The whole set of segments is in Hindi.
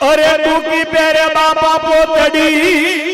अरे टूकी पेरे बापा पोतड़ी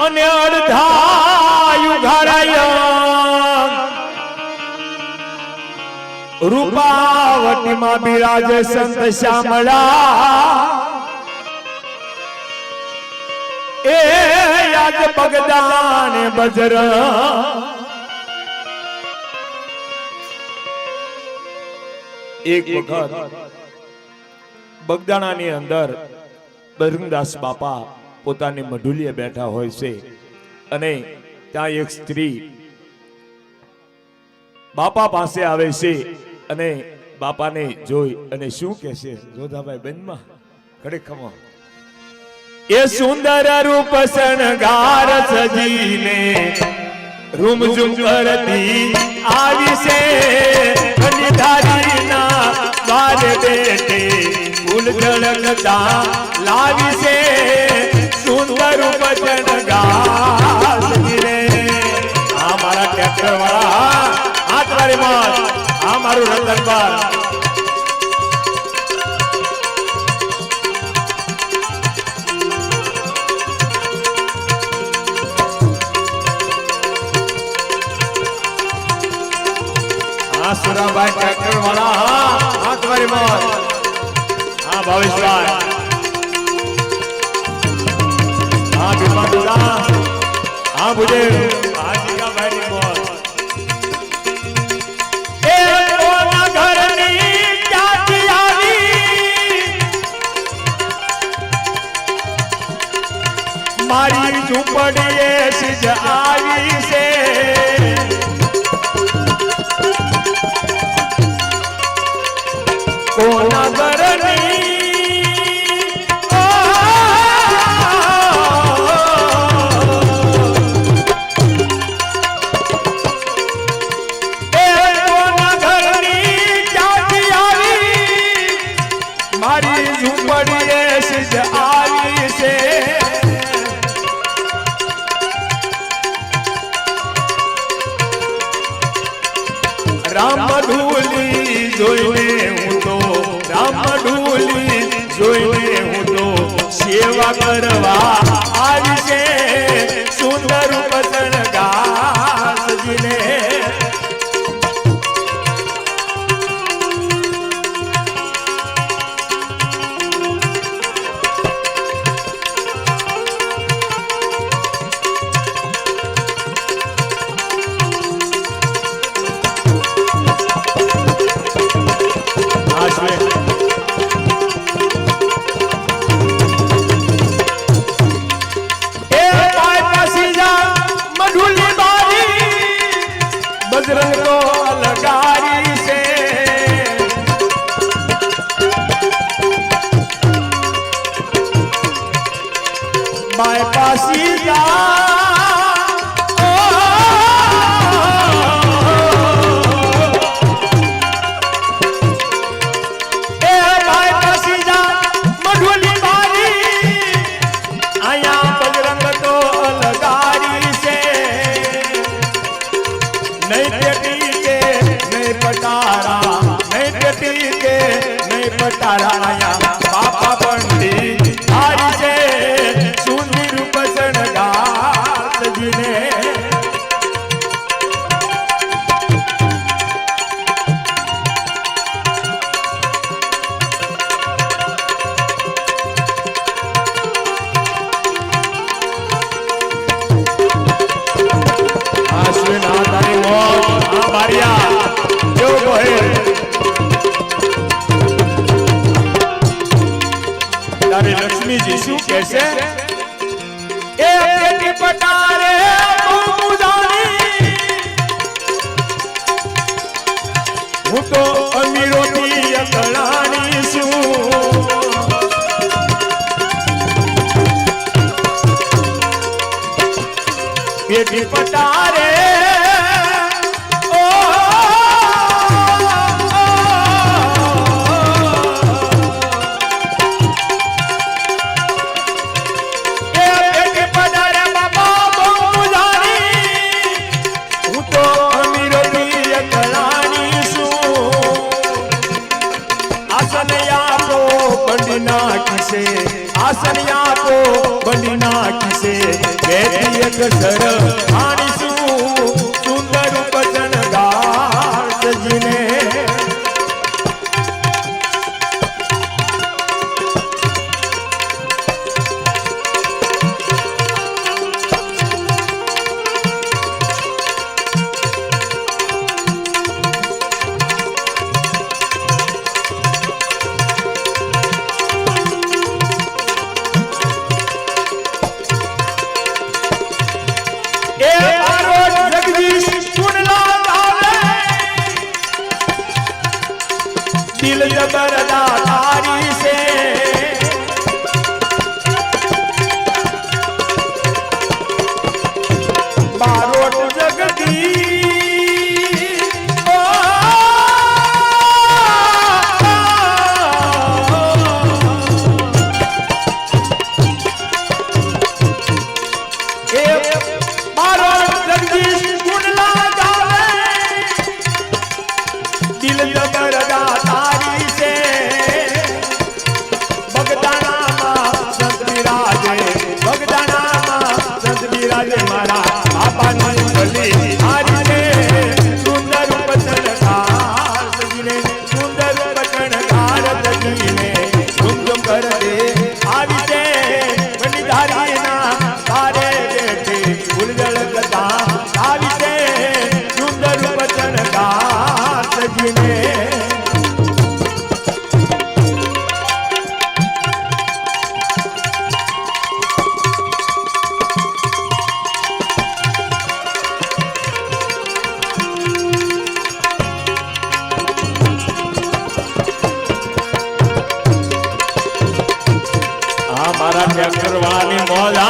અને અડધાયું ઘરાયા રૂપાવટીમાં બિરાજે સંત શ્યામળા એ આજ બગદાને બજર એક વખત બગદાણાની અંદર બજરંગદાસ બાપા પોતાની મઢુલીએ બેઠા હોય છે અને ત્યાં એક સ્ત્રી બાપા પાસે આવે છે અને બાપાને જોઈ અને શું કહે છે જોધાભાઈ બેનમાં ઘડે ખમો એ સુંદર રૂપ શણગાર સજીને રૂમઝુમ કરતી આવી છે કન્યાધારીના દ્વાર બેઠે ફૂલ ઝળકતા લાવી છે સુંદર વચન ગાસને આ મારા ટ્રેક્ટર વાળા હાથ વાળી માં આ મારું રતનબાર આ સુરાભાઈ ટ્રેક્ટર વાળા હાથ વાળી માં આ ભાવેશભાઈ हाँ बिरमान दादा हाँ मुझे आजी का भाई बोल ए कोना घर नी जाती आई मारी झूपड़ी सिज आई से कोना घर नी राम ढूली जोईने हूँ तो राम ढूली जोईने हूँ तो सेवा करवा आई से सुंदर वचन गासजीने बजरंग को अलगारी से बाईपासी जा मधुली बारी आया बजरंग तो अलगारी से नहीं पटारा नहीं पटारा आया बापा पंडित आई से सुंदर वचन गासजीने लक्ष्मी जी शू कैसे पटारे हूँ तो अमीरो की अकड़ानी शू बेटी पटारे સર માણીશું સુંદર વચન ગાર સજીને दिल जबरदा तारी से बारोट जगदी बारोट जगदीश कुंडला गावे दिल जबरदा राजे मारा बापा ने बोली हारी ने सुंदर वचन गार सजीने सुंदर वचन गार सजीने झुम झुम कर दे आवी से बनी धारी ना तारे बेटे उलझल कथा आवी से सुंदर वचन गार सजीने करवानी मौजा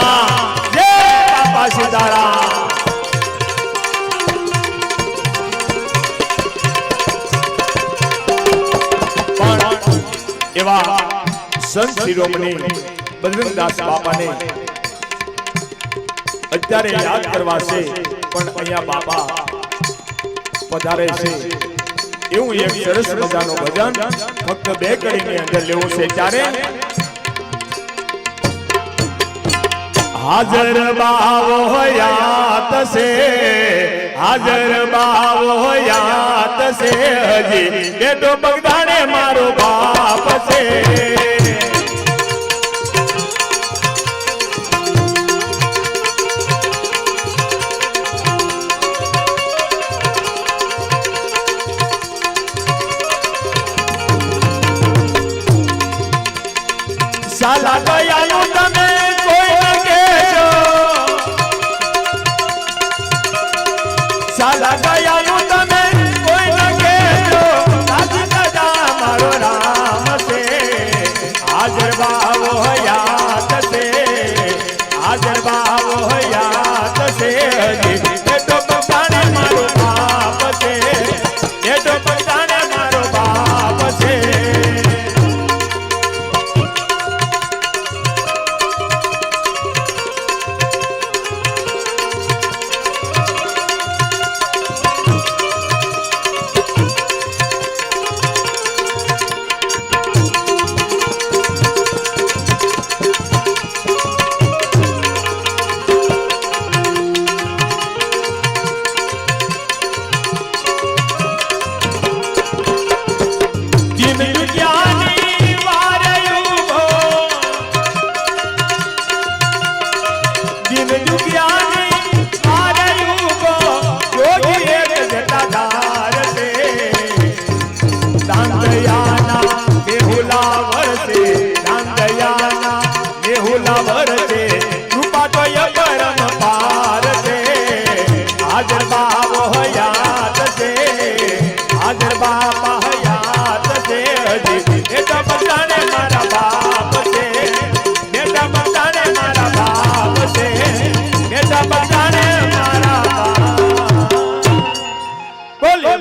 जय बापा सीताराम एवा संत शिरोमणि बजरंगदास बापा ने અત્યારે યાદ કરવા છે પણ અહીંયા બાપા પધારે છે એવું એક સરસ મજાનું ભજન ફક્ત 2 કડીની અંદર લેવું છે ત્યારે हाजर बावो यात से हाजर बावो यात से हजी बेटो बगदाने मारो बाप से साला गया नु तमे साला गया नु तमे कोई न केजो दादी दादा मारो राम से हाजर बावो याद से हाजर बावो याद से ये तो बगदाने मारो बाप से ये तो बगदाने मारो बाप से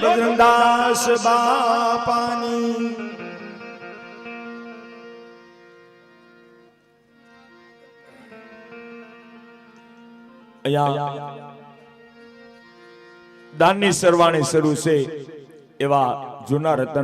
બજરંગદાસ બાપાની અહીંયા દાનની સરવાણી શરૂ છે એવા જૂના રતન